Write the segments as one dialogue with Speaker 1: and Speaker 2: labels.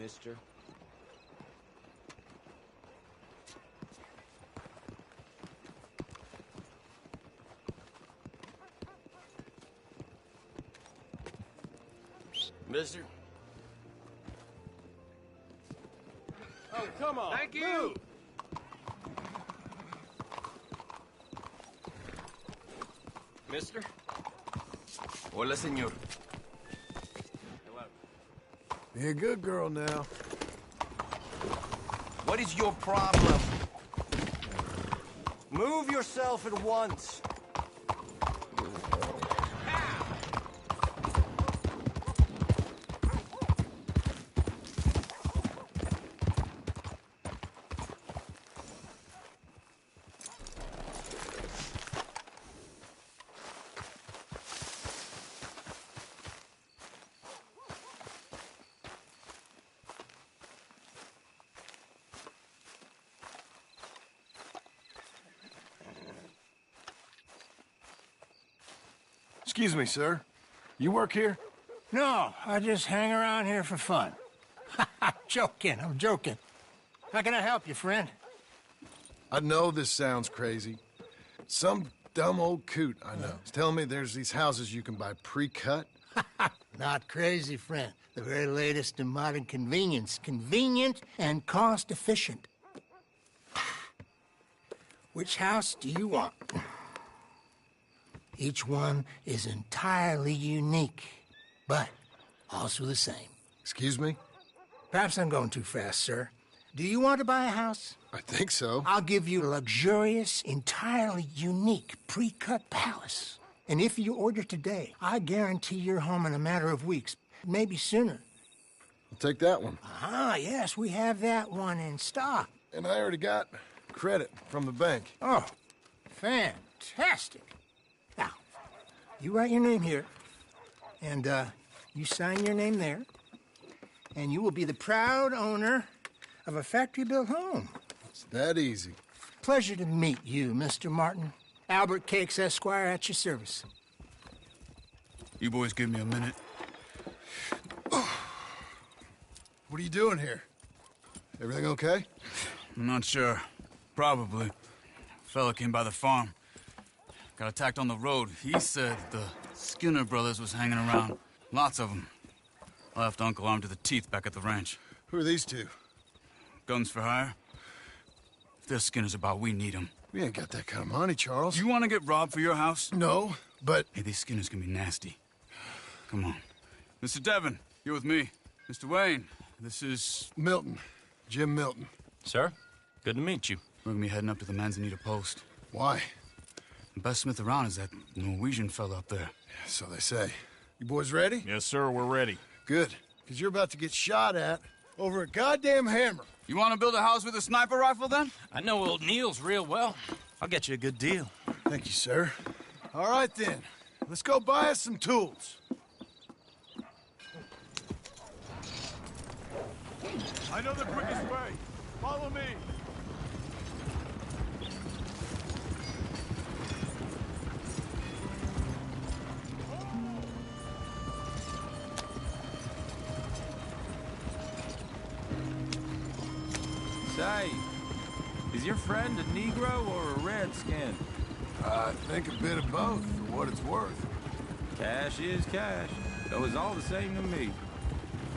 Speaker 1: mister. Mister? Oh, come on.
Speaker 2: Thank you.
Speaker 1: Move. Mister? Hola, señor. Hello.
Speaker 3: Be a good girl now.
Speaker 1: What is your problem? Move yourself at once.
Speaker 3: Excuse me, sir. You work here?
Speaker 4: No, I just hang around here for fun. I'm joking. How can I help you, friend?
Speaker 3: I know this sounds crazy. Some dumb old coot I know is telling me there's these houses you can buy pre-cut.
Speaker 4: Not crazy, friend. The very latest in modern convenience. Convenient and cost-efficient. Which house do you want? Each one is entirely unique, but also the same.
Speaker 3: Excuse me?
Speaker 4: Perhaps I'm going too fast, sir. Do you want to buy a house?
Speaker 3: I think so.
Speaker 4: I'll give you a luxurious, entirely unique pre-cut palace. And if you order today, I guarantee you're home in a matter of weeks, maybe sooner.
Speaker 3: I'll take that one.
Speaker 4: Ah, yes, we have that one in stock.
Speaker 3: And I already got credit from the bank.
Speaker 4: Oh, fantastic. Now, you write your name here, and you sign your name there, and you will be the proud owner of a factory-built home.
Speaker 3: It's that easy.
Speaker 4: Pleasure to meet you, Mr. Martin. Albert Cakes, Esquire, at your service.
Speaker 2: You boys give me a minute.
Speaker 3: What are you doing here? Everything okay?
Speaker 2: I'm not sure. Probably. Fella came by the farm. Got attacked on the road. He said the Skinner brothers was hanging around. Lots of them. I left Uncle armed to the teeth back at the ranch.
Speaker 3: Who are these two?
Speaker 2: Guns for hire? If there's Skinner's about, we need them.
Speaker 3: We ain't got that kind of money, Charles.
Speaker 2: You want to get robbed for your house?
Speaker 3: No, but...
Speaker 2: Hey, these Skinners can be nasty. Come on. Mr. Devon, you're with me. Mr. Wayne, this is...
Speaker 3: Milton. Jim Milton.
Speaker 5: Sir, good to meet you.
Speaker 2: We're gonna be heading up to the Manzanita Post.
Speaker 3: Why?
Speaker 2: The best smith around is that Norwegian fella up there.
Speaker 3: So they say. You boys ready?
Speaker 5: Yes, sir, we're ready.
Speaker 3: Good. Because you're about to get shot at over a goddamn hammer.
Speaker 2: You want to build a house with a sniper rifle, then?
Speaker 5: I know old Neil's real well. I'll get you a good deal.
Speaker 3: Thank you, sir. All right, then. Let's go buy us some tools.
Speaker 6: I know the quickest way. Follow me.
Speaker 1: Say, is your friend a Negro or a Redskin?
Speaker 3: I think a bit of both, for what it's worth.
Speaker 1: Cash is cash, though it's all the same to me.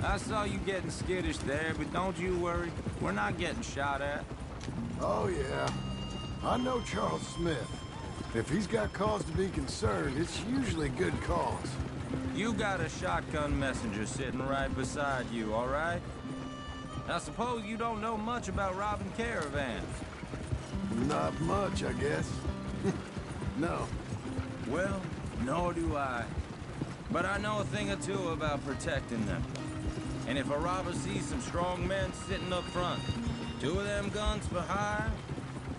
Speaker 1: I saw you getting skittish there, but don't you worry. We're not getting shot at.
Speaker 3: Oh, yeah. I know Charles Smith. If he's got cause to be concerned, it's usually good cause.
Speaker 1: You got a shotgun messenger sitting right beside you, all right? I suppose you don't know much about robbing caravans.
Speaker 3: Not much, I guess. No.
Speaker 1: Well, nor do I. But I know a thing or two about protecting them. And if a robber sees some strong men sitting up front, 2 of them guns for hire,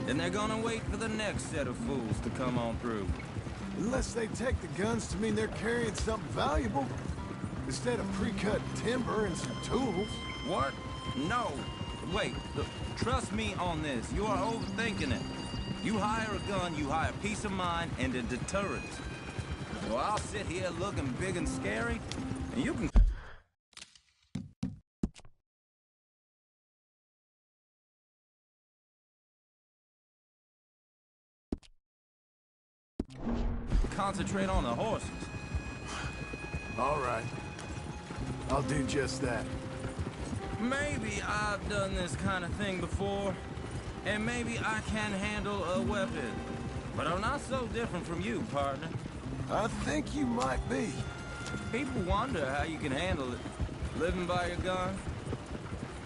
Speaker 1: then they're gonna wait for the next set of fools to come on through.
Speaker 3: Unless they take the guns to mean they're carrying something valuable. Instead of pre-cut timber and some tools.
Speaker 1: What? No. Wait, look, trust me on this. You are overthinking it. You hire a gun, you hire peace of mind and a deterrent. So I'll sit here looking big and scary, and you can concentrate on the horses.
Speaker 3: All right. I'll do just that.
Speaker 1: Maybe I've done this kind of thing before, and maybe I can handle a weapon. But I'm not so different from you, partner.
Speaker 3: I think you might be.
Speaker 1: People wonder how you can handle it, living by your gun.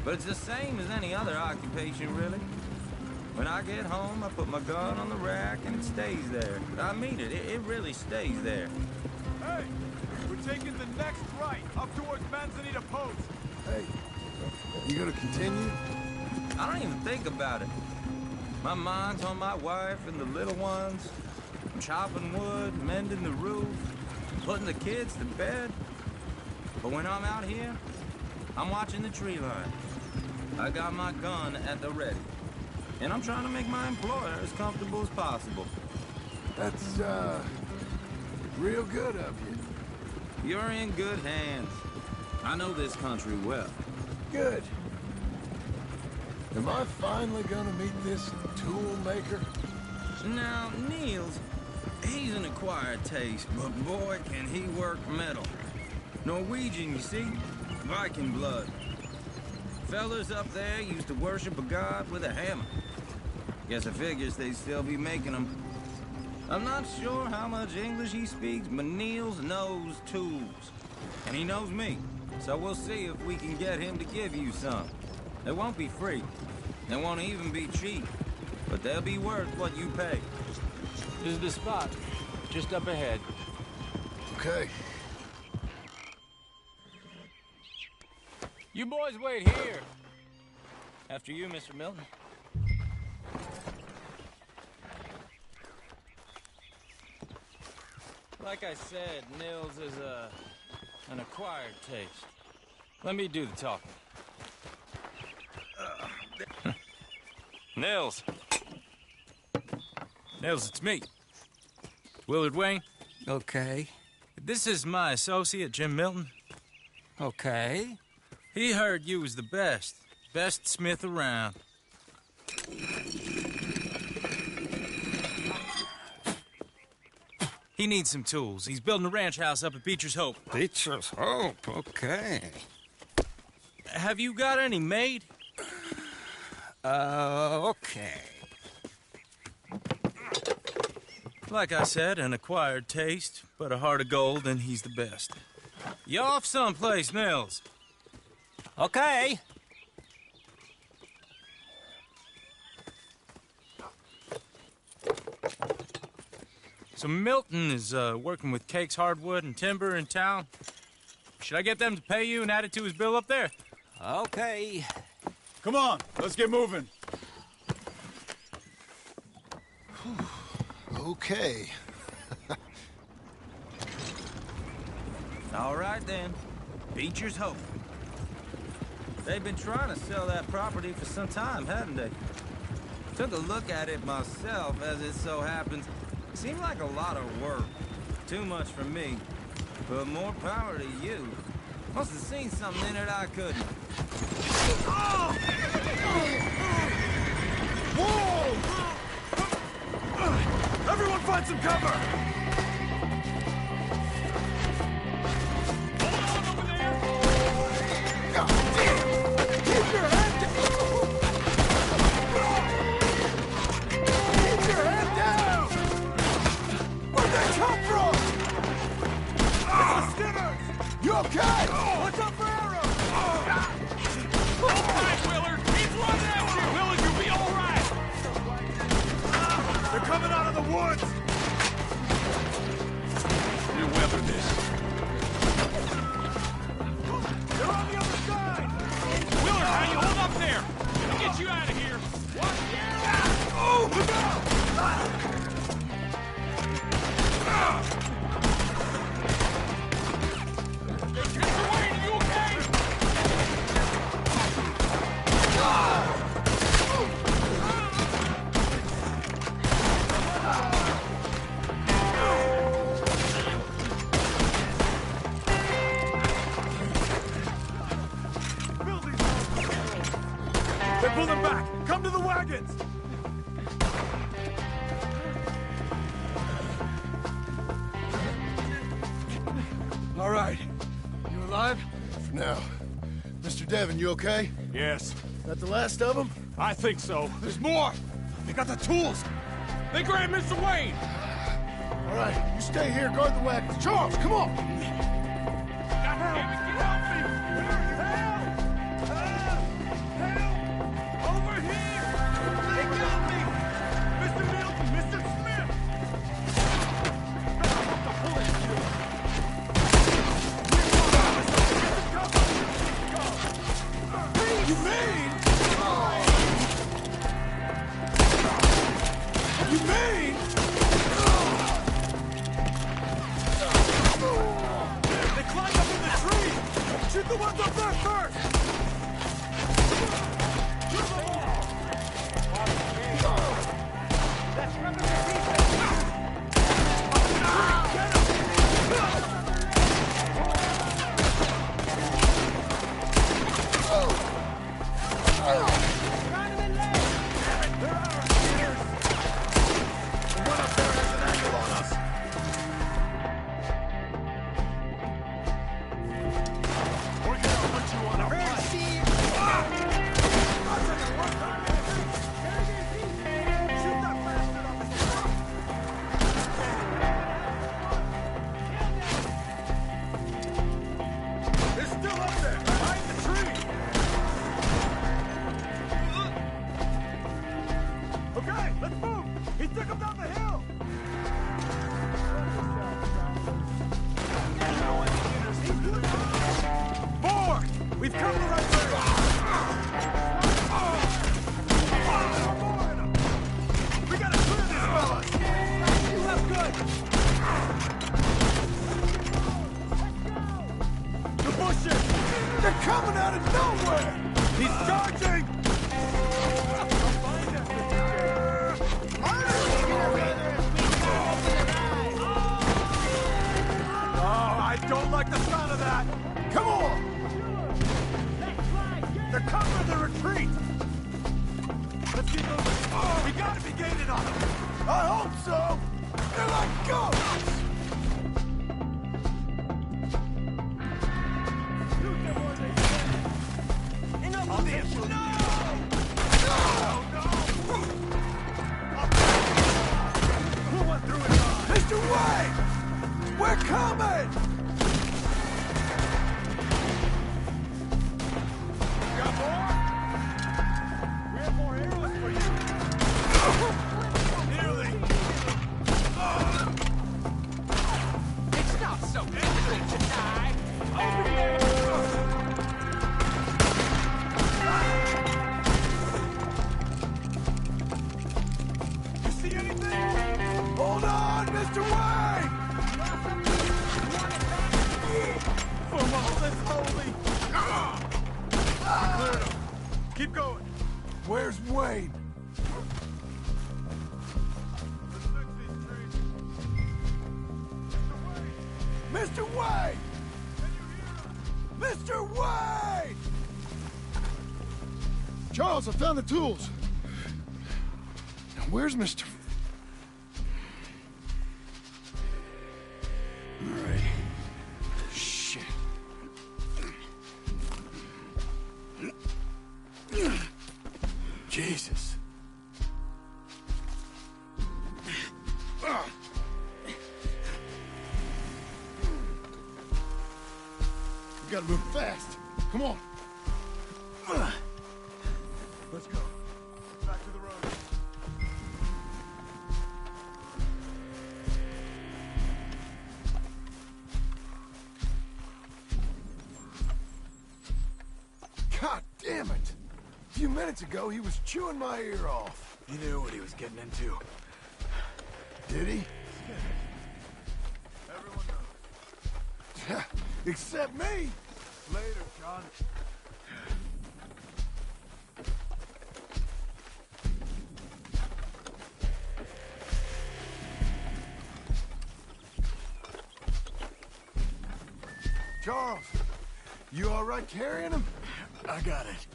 Speaker 1: But it's the same as any other occupation, really. When I get home, I put my gun on the rack and it stays there. I mean it, it really stays there.
Speaker 6: Hey, we're taking the next right, up towards Manzanita Post.
Speaker 3: Hey, you gonna continue?
Speaker 1: I don't even think about it. My mind's on my wife and the little ones. I'm chopping wood, mending the roof, putting the kids to bed. But when I'm out here, I'm watching the tree line. I got my gun at the ready. And I'm trying to make my employer as comfortable as possible.
Speaker 3: That's, real good of you.
Speaker 1: You're in good hands. I know this country well.
Speaker 3: Good. Am I finally gonna meet this tool maker?
Speaker 1: Now, Niels, he's an acquired taste, but boy, can he work metal. Norwegian, you see? Viking blood. Fellas up there used to worship a god with a hammer. Guess I figures they'd still be making them. I'm not sure how much English he speaks, but Niels knows tools. And he knows me, so we'll see if we can get him to give you some. They won't be free. They won't even be cheap. But they'll be worth what you pay.
Speaker 5: This is the spot, just up ahead.
Speaker 3: Okay.
Speaker 5: You boys wait here.
Speaker 1: After you, Mr. Milton. Like I said, Nils is an acquired taste. Let me do the talking.
Speaker 5: Nils. Nils, it's me. Willard Wayne.
Speaker 4: Okay.
Speaker 5: This is my associate, Jim Milton.
Speaker 4: Okay.
Speaker 5: He heard you was the best smith around. He needs some tools. He's building a ranch house up at Beecher's Hope.
Speaker 4: Beecher's Hope, okay.
Speaker 5: Have you got any made?
Speaker 4: Okay.
Speaker 5: Like I said, an acquired taste, but a heart of gold, and he's the best. You off someplace, Nils?
Speaker 4: Okay.
Speaker 5: So Milton is working with Cake's Hardwood and Timber in town. Should I get them to pay you and add it to his bill up there?
Speaker 4: Okay.
Speaker 6: Come on, let's get moving.
Speaker 3: Okay.
Speaker 1: All right, then. Beecher's Hope. They've been trying to sell that property for some time, haven't they? Took a look at it myself, as it so happens. Seemed like a lot of work. Too much for me. But more power to you. Must have seen something in it I couldn't.
Speaker 6: Whoa! Everyone find some cover! Hold on over there!
Speaker 3: God damn! Keep your head down! Keep your head down! Where'd they come from?
Speaker 6: It's the Skinners!
Speaker 3: You okay?
Speaker 6: Watch out for arrows! Hold tight, Willard! He's running at you! Willard, you'll be all right! They're coming out of the woods! You weather this. They're on the other side! Willard, how you hold up there? We'll get you out of here! Watch out! Oh, look out! Mr. Wayne, are you okay? They're pulling back! Come to the wagons!
Speaker 3: John, you okay?
Speaker 6: Yes,
Speaker 3: That the last of them?
Speaker 6: I think so. There's more! They got the tools! They grabbed Mr. Wayne!
Speaker 3: All right, you stay here, guard the wagons. Charles, come on!
Speaker 6: God damn it, get off me! Help! Over here! They got me! Mr. Milton, Mr. Smith! What the bullet you? You mean? You mean? They climbed up in the tree! Shoot the ones up there first! Okay, let's move! He took him down the hill! More! We've come the right way! We gotta clear these fellas! You have good! The bushes! They're coming out of nowhere! He's charging! Don't like the sound of that! Come on! They're covering the retreat! Let's get moving! Oh, we gotta be gaining on them! I hope so! They're like ghosts! On the issue! No! No! Who went through his eyes? Mr. Wayne! We're coming! Hold on, Mr. Wayne! For all that's holy! Cleared him. Keep going. Where's Wayne? Mr. Wayne! Mr. Wayne!
Speaker 3: Charles, I found the tools. Now, where's Mr. All right. Shit. Jesus. We gotta move fast. Come on. Let's go. Back to the road. God damn it! A few minutes ago, he was chewing my ear off.
Speaker 6: He knew what he was getting into.
Speaker 3: Did he?
Speaker 6: Everyone knows.
Speaker 3: Except me!
Speaker 6: Later, John.
Speaker 3: Charles, you all right carrying him?
Speaker 6: I got it.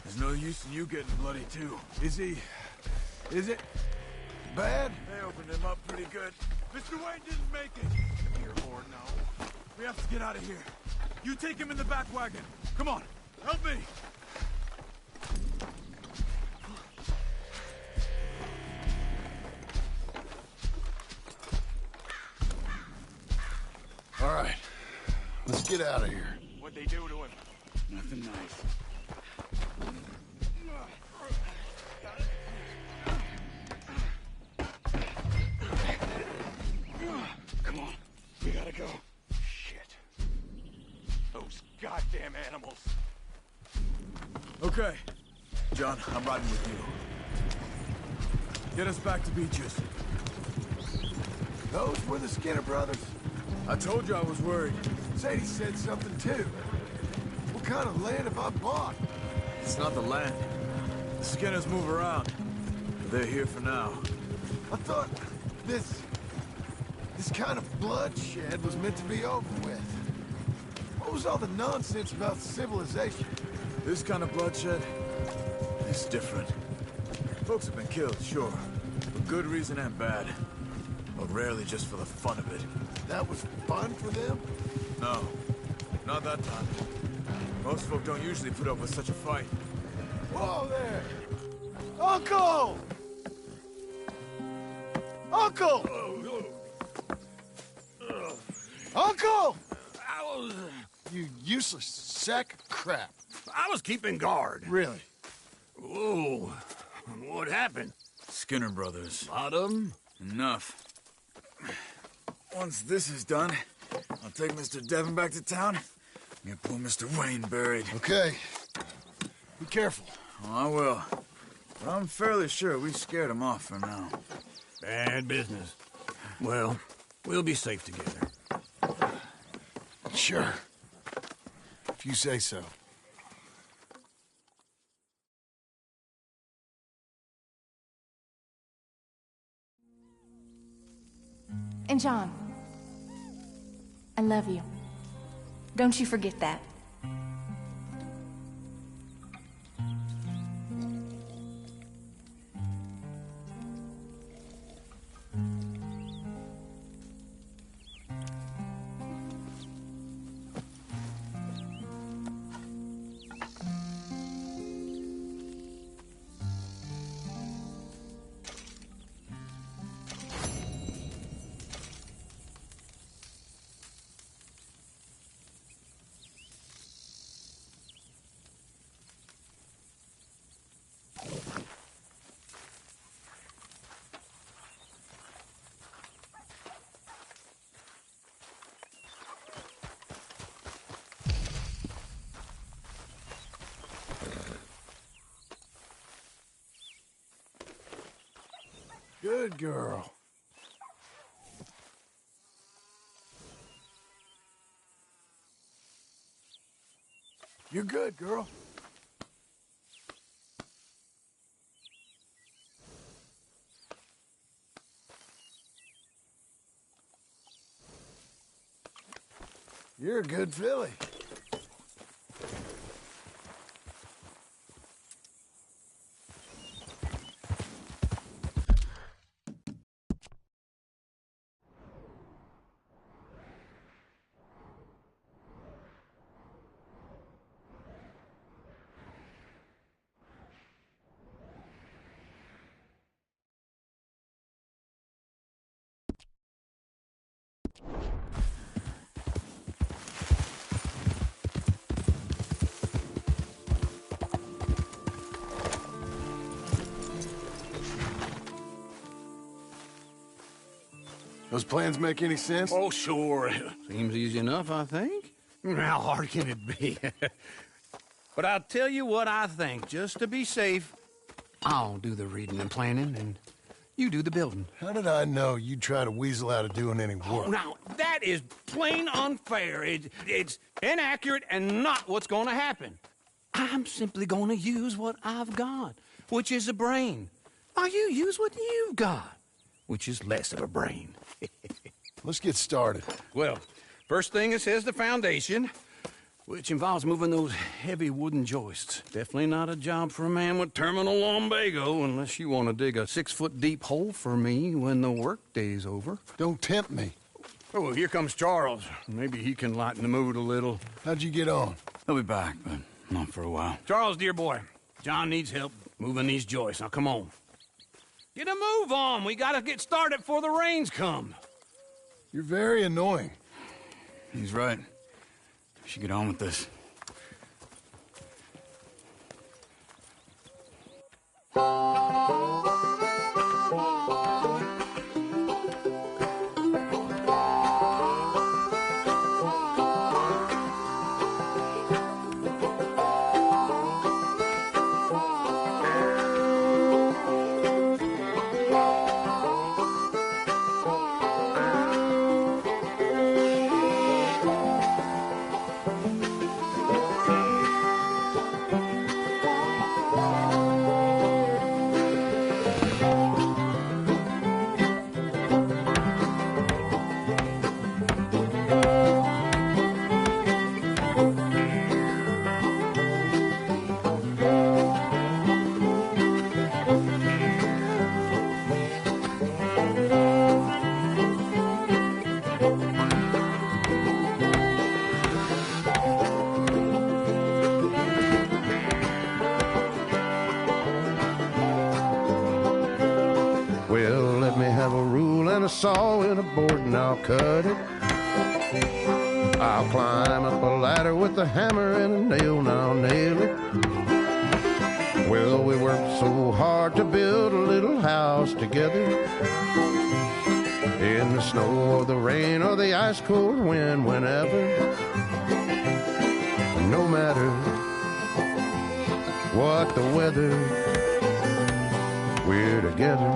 Speaker 6: There's no use in you getting bloody, too.
Speaker 3: Is it bad?
Speaker 6: They opened him up pretty good. Mr. Wayne didn't make it. Come here, Horde, now. We have to get out of here. You take him in the back wagon. Come on.
Speaker 3: Help me! All right, let's get out of here.
Speaker 6: What'd they do to him?
Speaker 2: Nothing nice.
Speaker 6: Come on, we gotta go. Shit. Those goddamn animals.
Speaker 7: Okay. John, I'm riding with you. Get us back to Beaches.
Speaker 3: Those were the Skinner brothers.
Speaker 7: I told you I was worried.
Speaker 3: Sadie said something too. What kind of land have I bought?
Speaker 7: It's not the land. The Skinners move around. They're here for now.
Speaker 3: I thought this kind of bloodshed was meant to be over with. What was all the nonsense about civilization?
Speaker 7: This kind of bloodshed is different. Folks have been killed, sure. For good reason and bad. But rarely just for the fun of it.
Speaker 3: That was fun for them?
Speaker 7: No, not that time. Most folk don't usually put up with such a fight.
Speaker 3: Whoa there! Uncle! Uncle! Uncle! You useless sack of crap.
Speaker 8: I was keeping guard.
Speaker 3: Really?
Speaker 8: Whoa. What happened?
Speaker 7: Skinner brothers.
Speaker 8: Lot of them?
Speaker 7: Enough. Once this is done, I'll take Mr. Devon back to town. Get poor Mr. Wayne buried.
Speaker 3: Okay. Be careful.
Speaker 7: Oh, I will. But I'm fairly sure we scared him off for now.
Speaker 8: Bad business. Well, we'll be safe together.
Speaker 3: Sure. If you say so.
Speaker 9: And John, I love you. Don't you forget that.
Speaker 3: Good girl. You're good, girl. You're a good filly. Those plans make any sense?
Speaker 8: Oh, sure. Seems easy enough, I think. How hard can it be? But I'll tell you what I think. Just to be safe, I'll do the reading and planning, and you do the building.
Speaker 3: How did I know you'd try to weasel out of doing any work?
Speaker 8: Oh, now, that is plain unfair. It's inaccurate and not what's going to happen. I'm simply going to use what I've got, which is a brain. While you use what you've got, which is less of a brain.
Speaker 3: Let's get started.
Speaker 8: Well, first thing it says the foundation, which involves moving those heavy wooden joists. Definitely not a job for a man with terminal lumbago unless you want to dig a 6-foot deep hole for me when the workday's over.
Speaker 3: Don't tempt me.
Speaker 8: Oh, well, here comes Charles. Maybe he can lighten the mood a little.
Speaker 3: How'd you get on?
Speaker 2: He'll be back, but Not for a while.
Speaker 8: Charles, dear boy, John needs help moving these joists. Now, come on. Get a move on. We gotta get started before the rains come.
Speaker 3: You're very annoying.
Speaker 2: He's right. We should get on with this.
Speaker 10: Well, let me have a rule and a saw and a board and I'll cut it. I'll climb up a ladder with a hammer and a nail and I'll nail it. Well, we worked so hard to build a little house together. In the snow or the rain or the ice cold wind, whenever. No matter what the weather, we're together.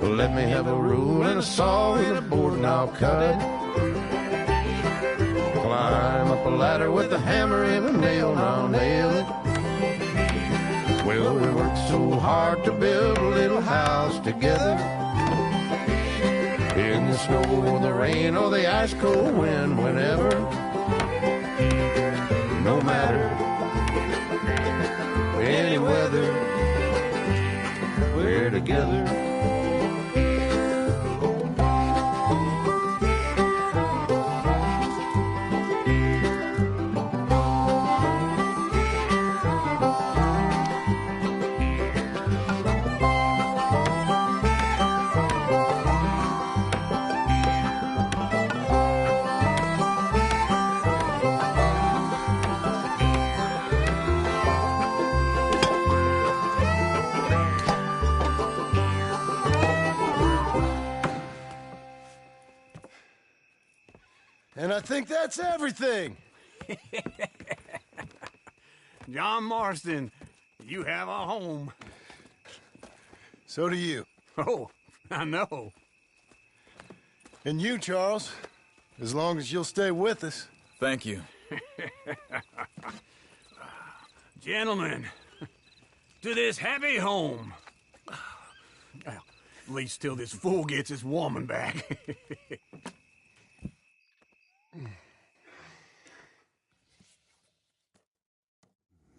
Speaker 10: Let me have a rule and a saw and a board and I'll cut. Climb up a ladder with a hammer and a nail and I'll nail it. Well, we worked so hard to build a little house together. In the snow or the rain or the ice cold wind, whenever. No matter any weather, we're together.
Speaker 3: And I think that's everything.
Speaker 8: John Marston, you have a home.
Speaker 3: So do you.
Speaker 8: Oh, I know.
Speaker 3: And you, Charles, as long as you'll stay with us.
Speaker 7: Thank you.
Speaker 8: Gentlemen, to this happy home. Well, at least till this fool gets his woman back.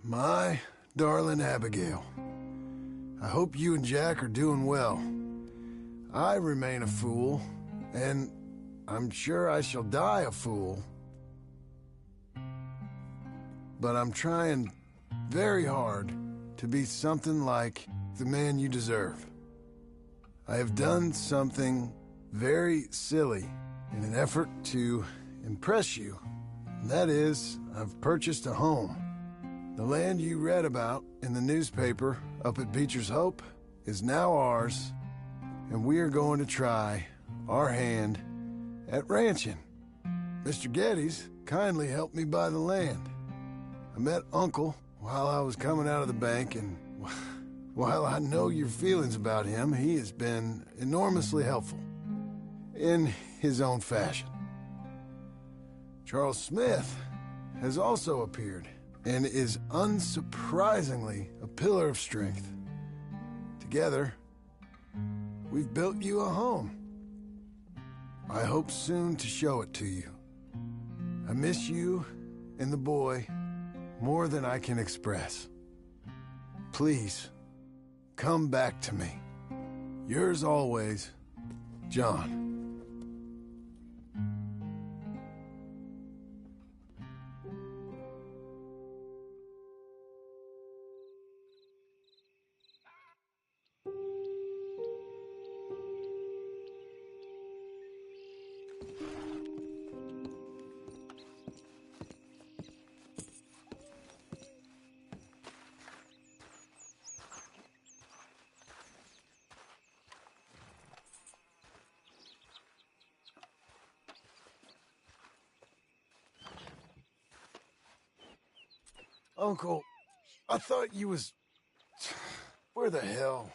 Speaker 3: My darling Abigail, I hope you and Jack are doing well. I remain a fool, and I'm sure I shall die a fool. But I'm trying very hard to be something like the man you deserve. I have done something very silly in an effort to impress you. And that is, I've purchased a home. The land you read about in the newspaper up at Beecher's Hope is now ours, and we are going to try our hand at ranching. Mr. Geddes kindly helped me buy the land. I met Uncle while I was coming out of the bank, and while I know your feelings about him, he has been enormously helpful in his own fashion. Charles Smith has also appeared and is unsurprisingly a pillar of strength. Together, we've built you a home. I hope soon to show it to you. I miss you and the boy more than I can express. Please, come back to me. Yours always, John. Uncle, I thought you was... Where the hell?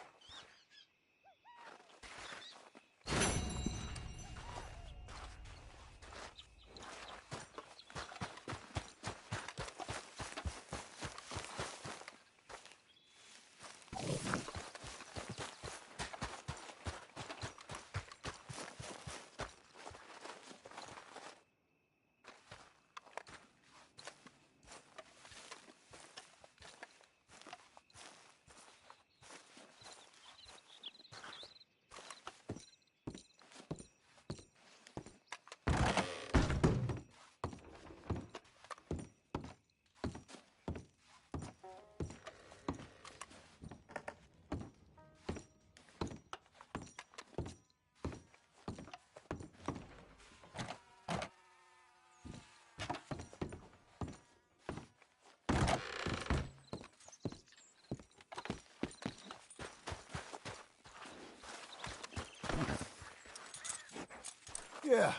Speaker 3: Yeah,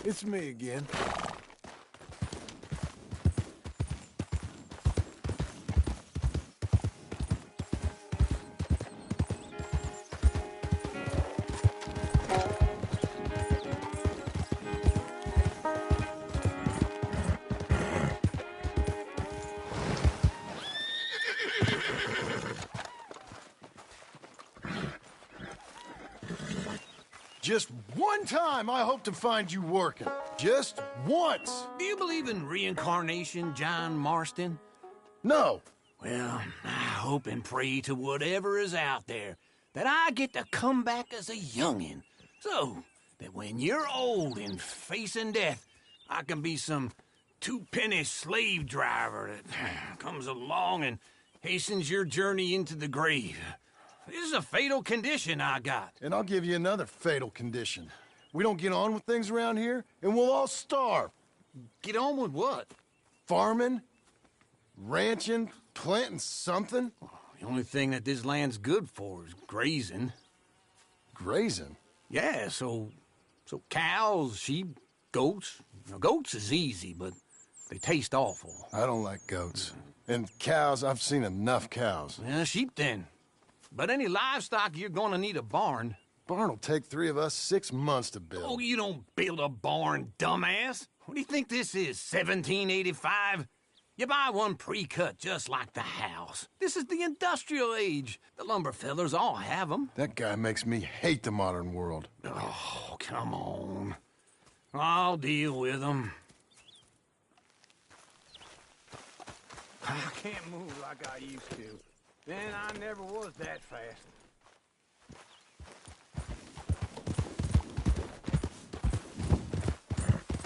Speaker 3: it's me again. Just one time I hope to find you working. Just once.
Speaker 8: Do you believe in reincarnation, John Marston?
Speaker 3: No.
Speaker 8: Well, I hope and pray to whatever is out there that I get to come back as a youngin', so that when you're old and facing death, I can be some two-penny slave driver that comes along and hastens your journey into the grave. This is a fatal condition I got.
Speaker 3: And I'll give you another fatal condition. We don't get on with things around here, and we'll all starve.
Speaker 8: Get on with what?
Speaker 3: Farming, ranching, planting something.
Speaker 8: The only thing that this land's good for is grazing.
Speaker 3: Grazing?
Speaker 8: Yeah, so cows, sheep, goats. Now, goats is easy, but they taste awful.
Speaker 3: I don't like goats. And cows, I've seen enough cows.
Speaker 8: Yeah, sheep then. But any livestock, you're gonna need a barn.
Speaker 3: Barn will take 3 of us 6 months to build.
Speaker 8: Oh, you don't build a barn, dumbass. What do you think this is, 1785? You buy one pre-cut just like the house. This is the industrial age. The lumber fellers all have them.
Speaker 3: That guy makes me hate the modern world.
Speaker 8: Oh, come on. I'll deal with them. I can't move like I used to. Then I never was that fast.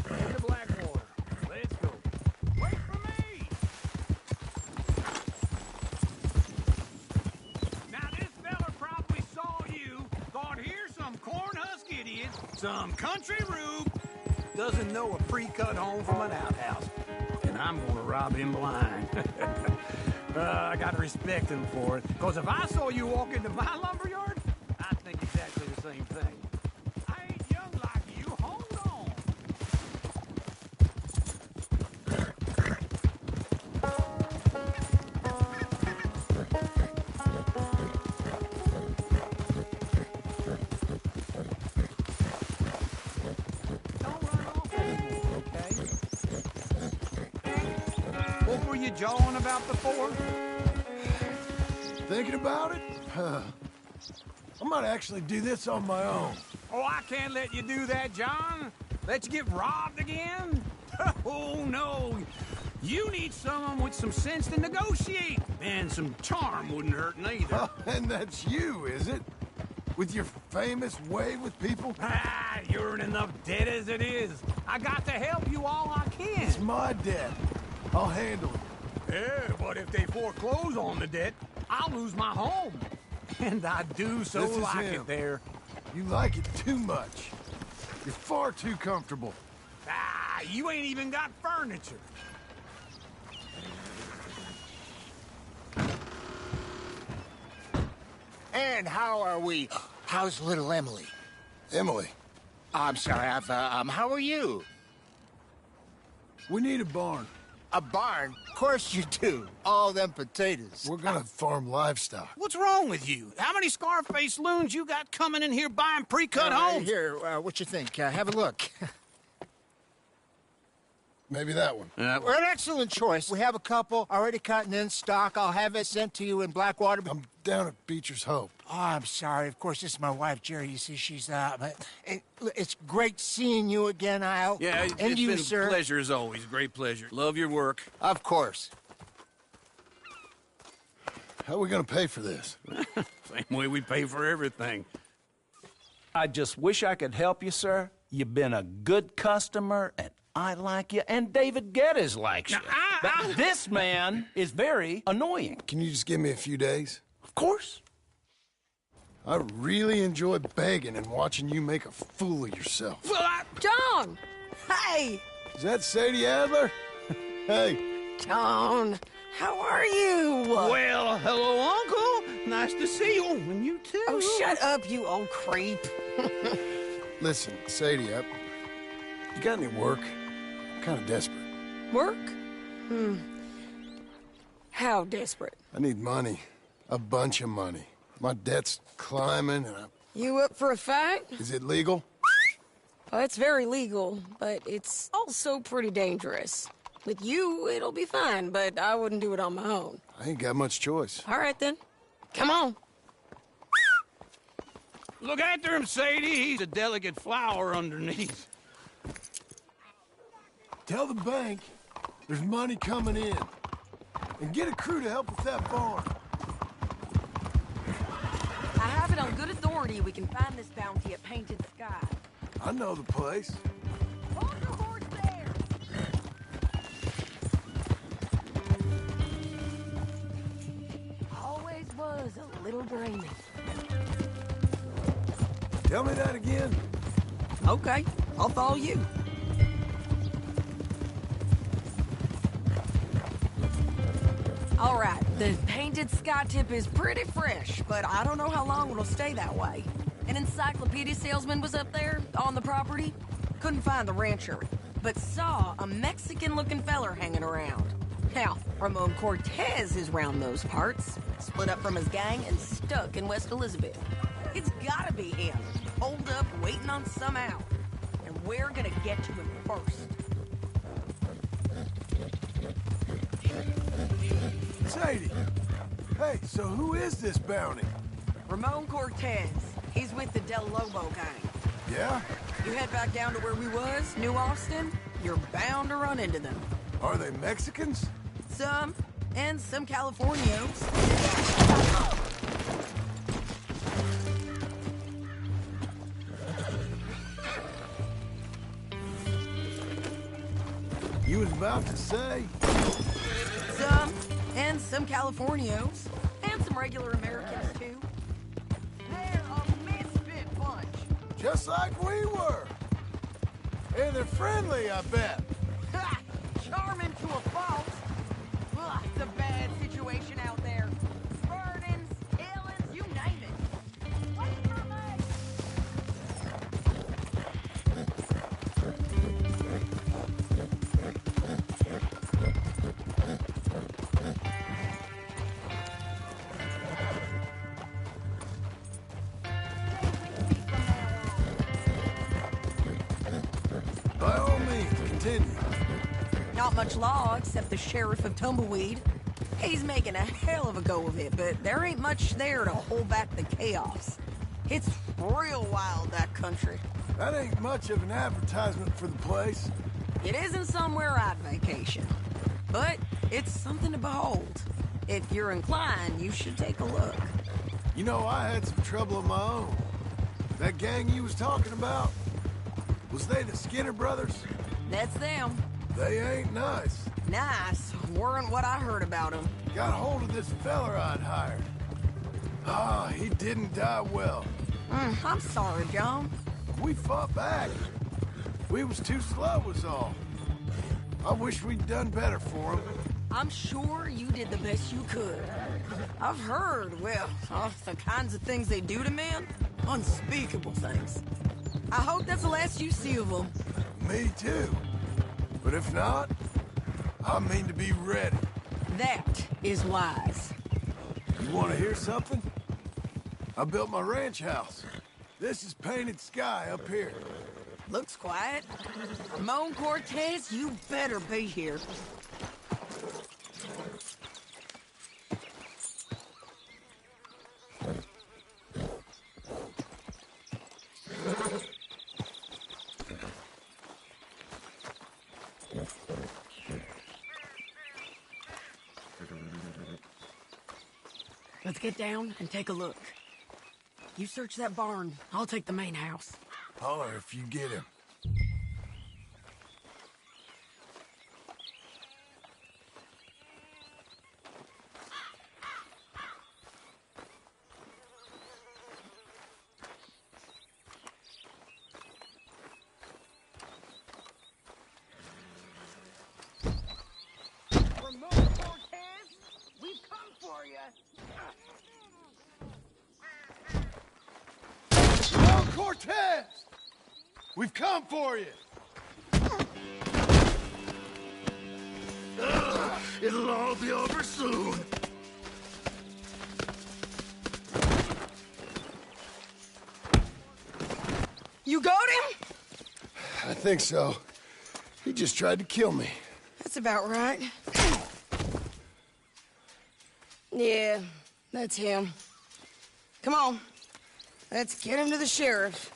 Speaker 8: Into Blackwater. Let's go. Wait for me! Now this fella probably saw you, thought here's some corn husk idiot, some country rube, doesn't know a pre-cut home from an outhouse. And I'm gonna rob him blind. I gotta respect him for it. Because if I saw you walk into my lumberyard, I'd think exactly the same thing. I ain't young like you. Hold on. Don't run off anymore, okay? What were you jawing about before?
Speaker 3: Thinking about it? I might actually do this on my own.
Speaker 8: Oh, I can't let you do that, John. Let you get robbed again? Oh, no. You need someone with some sense to negotiate. And some charm wouldn't hurt neither.
Speaker 3: And that's you, is it? With your famous way with people?
Speaker 8: Ah, you're in enough debt as it is. I got to help you all I can.
Speaker 3: It's my debt. I'll handle it.
Speaker 8: Yeah, but if they foreclose on the debt, I'll lose my home. And I do so
Speaker 3: This is
Speaker 8: like
Speaker 3: him.
Speaker 8: it there.
Speaker 3: You like it too much. You're far too comfortable.
Speaker 8: Ah, you ain't even got furniture.
Speaker 4: And how are we? How's little Emily?
Speaker 3: Emily,
Speaker 4: I'm sorry, how are you?
Speaker 3: we need a barn.
Speaker 4: A barn? Of course you do. All them potatoes.
Speaker 3: We're gonna farm livestock.
Speaker 8: What's wrong with you? How many Scarface loons you got coming in here buying pre-cut homes?
Speaker 4: Here, what you think? Have a look.
Speaker 3: Maybe that one.
Speaker 4: We're an excellent choice. We have a couple already cut and in stock. I'll have it sent to you in Blackwater.
Speaker 3: I'm down at Beecher's Hope.
Speaker 4: Oh, I'm sorry. Of course, this is my wife, Jerry. You see, she's it's great seeing you again, Al.
Speaker 8: Yeah,
Speaker 4: and
Speaker 8: it's
Speaker 4: you,
Speaker 8: been
Speaker 4: sir.
Speaker 8: a pleasure as always. Great pleasure. Love your work.
Speaker 4: Of course.
Speaker 3: How are we gonna pay for this?
Speaker 8: Same way we pay for everything.
Speaker 11: I just wish I could help you, sir. You've been a good customer, and I like you, and David Geddes likes you. But this man is very annoying.
Speaker 3: Can you just give me a few days?
Speaker 11: Of course.
Speaker 3: I really enjoy begging and watching you make a fool of yourself.
Speaker 12: John! Hey!
Speaker 3: Is that Sadie Adler? Hey.
Speaker 12: John, how are you?
Speaker 8: Well, hello, Uncle. Nice to see you. And you too.
Speaker 12: Oh, shut up, you old creep.
Speaker 3: Listen, Sadie, you got any work? I'm kind of desperate.
Speaker 12: Work? How desperate?
Speaker 3: I need money. A bunch of money. My debt's climbing and
Speaker 12: You up for a fight?
Speaker 3: Is it legal?
Speaker 12: Well, it's very legal, but it's also pretty dangerous. With you, it'll be fine, but I wouldn't do it on my own.
Speaker 3: I ain't got much choice.
Speaker 12: All right, then. Come on.
Speaker 8: Look after him, Sadie. He's a delicate flower underneath.
Speaker 3: Tell the bank there's money coming in. And get a crew to help with that farm.
Speaker 13: I have it on good authority we can find this bounty at Painted Sky.
Speaker 3: I know the place.
Speaker 13: Hold your horse there! Always was a little brainy.
Speaker 3: Tell me that again.
Speaker 12: Okay, I'll follow you.
Speaker 13: All right, the Painted Sky tip is pretty fresh, but I don't know how long it'll stay that way. An encyclopedia salesman was up there on the property. Couldn't find the rancher, but saw a Mexican-looking feller hanging around. Now, Ramon Cortez is round those parts, split up from his gang and stuck in West Elizabeth. It's gotta be him, holed up, waiting on some out. And we're gonna get to him first.
Speaker 3: Sadie. Hey, so who is this bounty?
Speaker 13: Ramon Cortez. He's with the Del Lobo gang.
Speaker 3: Yeah?
Speaker 13: You head back down to where we was, New Austin, you're bound to run into them.
Speaker 3: Are they Mexicans?
Speaker 13: Some, and some Californios.
Speaker 3: You was about to say?
Speaker 13: Some, and some Californios. And some regular Americans, too. They're a misfit bunch.
Speaker 3: Just like we were. And they're friendly, I bet.
Speaker 13: Ha! Charming to a fault. Ugh, it's a bad situation out there. Burnings, killings, you name it. Wait for me!
Speaker 3: By all means, continue.
Speaker 13: Not much law except the sheriff of Tumbleweed. He's making a hell of a go of it, but there ain't much there to hold back the chaos. It's real wild, that country.
Speaker 3: That ain't much of an advertisement for the place.
Speaker 13: It isn't somewhere I'd vacation, but it's something to behold. If you're inclined, you should take a look.
Speaker 3: You know, I had some trouble of my own. That gang you was talking about, was they the Skinner brothers?
Speaker 13: That's them.
Speaker 3: They ain't nice.
Speaker 13: Nice. Weren't what I heard about them.
Speaker 3: Got hold of this feller I'd hired. Ah, he didn't die well.
Speaker 13: I'm sorry, John.
Speaker 3: We fought back. We was too slow was all. I wish we'd done better for him.
Speaker 13: I'm sure you did the best you could. I've heard, well, the kinds of things they do to men. Unspeakable things. I hope that's the last you see of them.
Speaker 3: Me too. But if not, I mean to be ready.
Speaker 13: That is wise.
Speaker 3: You want to hear something? I built my ranch house. This is Painted Sky up here.
Speaker 13: Looks quiet. Ramon Cortez, you better be here. Let's get down and take a look. You search that barn. I'll take the main house.
Speaker 3: Holler if you get him.
Speaker 13: Ramon Cortez, we've come for you.
Speaker 3: Ramon Cortez! We've come for you!
Speaker 10: It'll all be over soon.
Speaker 13: You got him?
Speaker 3: I think so. He just tried to kill me.
Speaker 13: That's about right. Yeah, that's him. Come on. Let's get him to the sheriff.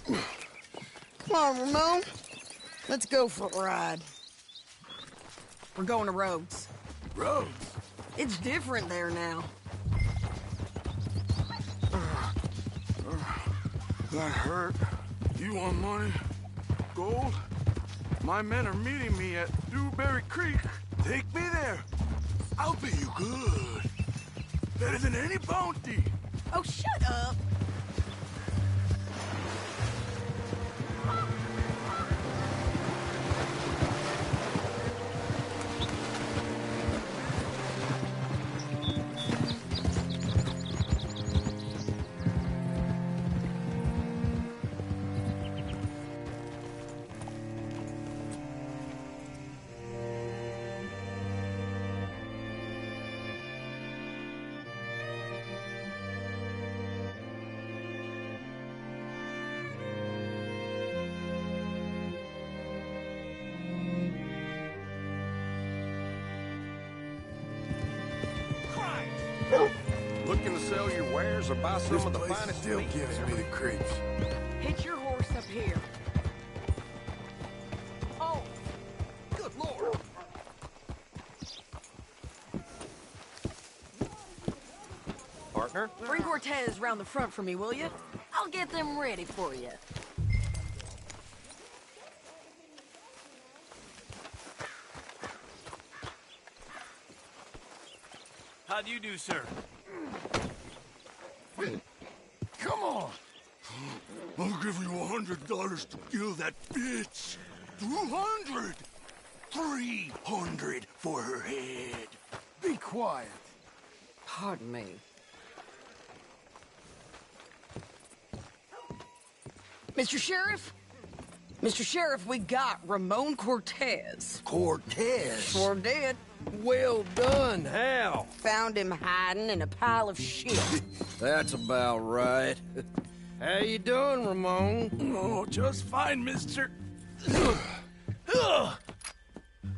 Speaker 13: Come on, Ramon. Let's go for a ride. We're going to Rhodes.
Speaker 3: Rhodes?
Speaker 13: It's different there now.
Speaker 14: That hurt. You want money? Gold? My men are meeting me at Dewberry Creek. Take me there. I'll pay you good. Better than any bounty.
Speaker 13: Oh, shut up.
Speaker 6: Looking to sell your wares or buy some
Speaker 3: This
Speaker 6: of the
Speaker 3: place
Speaker 6: finest
Speaker 3: still
Speaker 6: meat?
Speaker 3: gives me the creeps.
Speaker 13: Hitch your horse up here. Oh, good Lord.
Speaker 6: Partner?
Speaker 13: Bring Cortez round the front for me, will you? I'll get them ready for you.
Speaker 2: How do you do, sir?
Speaker 3: Come on!
Speaker 14: I'll give you $100 to kill that bitch. 200. 300 for her head.
Speaker 3: Be quiet.
Speaker 13: Pardon me. Mr. Sheriff? Mr. Sheriff, we got Ramon Cortez.
Speaker 11: Cortez?
Speaker 13: Sure did.
Speaker 11: Well done. How?
Speaker 13: Found him hiding in a pile of shit.
Speaker 11: That's about right. How you doing, Ramon?
Speaker 14: Oh, just fine, mister.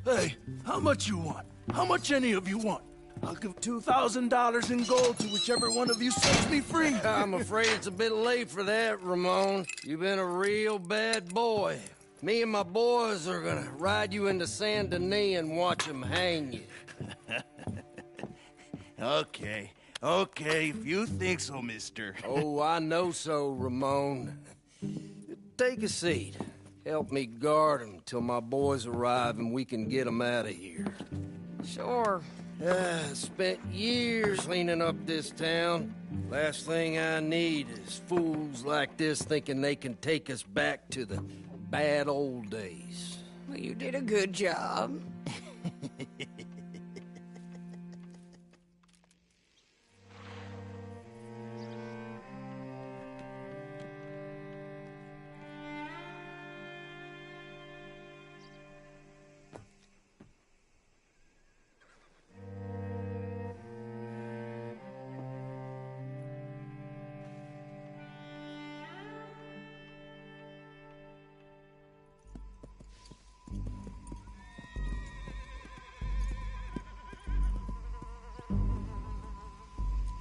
Speaker 14: Hey, how much you want? How much any of you want? I'll give $2,000 in gold to whichever one of you sets me free.
Speaker 11: I'm afraid it's a bit late for that, Ramon. You've been a real bad boy. Me and my boys are gonna ride you into Saint Denis and watch them hang you.
Speaker 14: Okay, if you think so, mister.
Speaker 11: Oh, I know so, Ramon. Take a seat. Help me guard them till my boys arrive and we can get them out of here.
Speaker 13: Sure.
Speaker 11: Spent years cleaning up this town. Last thing I need is fools like this thinking they can take us back to the bad old days.
Speaker 13: Well, you did a good job.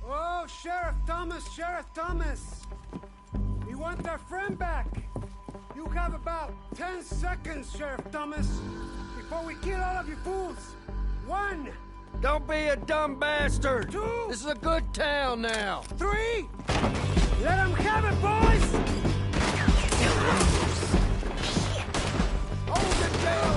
Speaker 15: Oh, Sheriff Thomas! We want our friend back! You have about 10 seconds, Sheriff Thomas, before we kill all of you fools! 1!
Speaker 11: Don't be a dumb bastard!
Speaker 15: 2!
Speaker 11: This is a good town now!
Speaker 15: 3! Let them have it, boys!
Speaker 11: Hold the jail!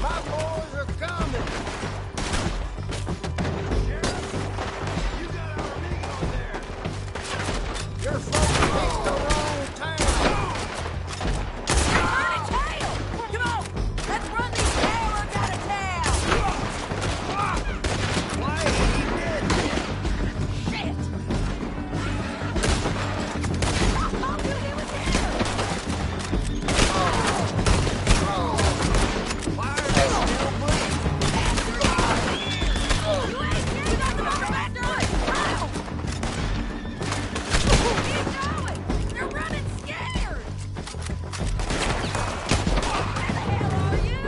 Speaker 11: My boys are coming!
Speaker 14: You got our amigo there.
Speaker 11: Your folks picked the wrong town!
Speaker 13: Out of town! Come on! Let's run these tailors out of town!
Speaker 11: Why he did?
Speaker 13: Shit! I thought he was here!
Speaker 11: Why are they still bleeding?
Speaker 13: You ain't getting nothing on the back door! Ow! Keep going! They're running scared! Where the hell are you?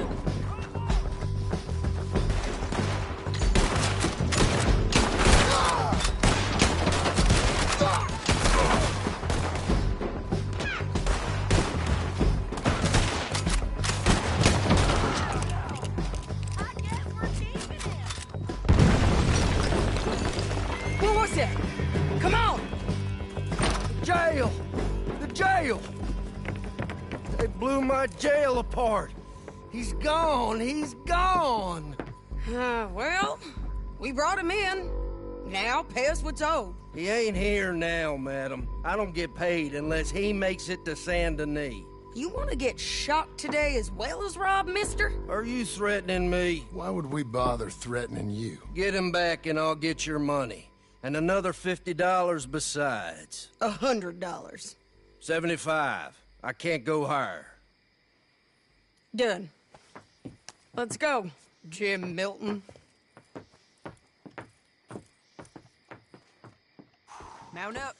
Speaker 13: I guess we're keeping him. What was that? Come on!
Speaker 11: Jail! The jail! They blew my jail apart. He's gone! He's gone!
Speaker 13: Well, we brought him in. Now pay us what's owed.
Speaker 11: He ain't here now, madam. I don't get paid unless he makes it to Saint Denis.
Speaker 13: You want to get shot today as well as Rob, mister?
Speaker 11: Are you threatening me?
Speaker 3: Why would we bother threatening you?
Speaker 11: Get him back and I'll get your money. And another $50 besides.
Speaker 13: $100.
Speaker 11: 75. I can't go higher.
Speaker 13: Done. Let's go, Jim Milton. Mount up.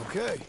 Speaker 3: Okay.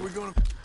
Speaker 3: we gonna...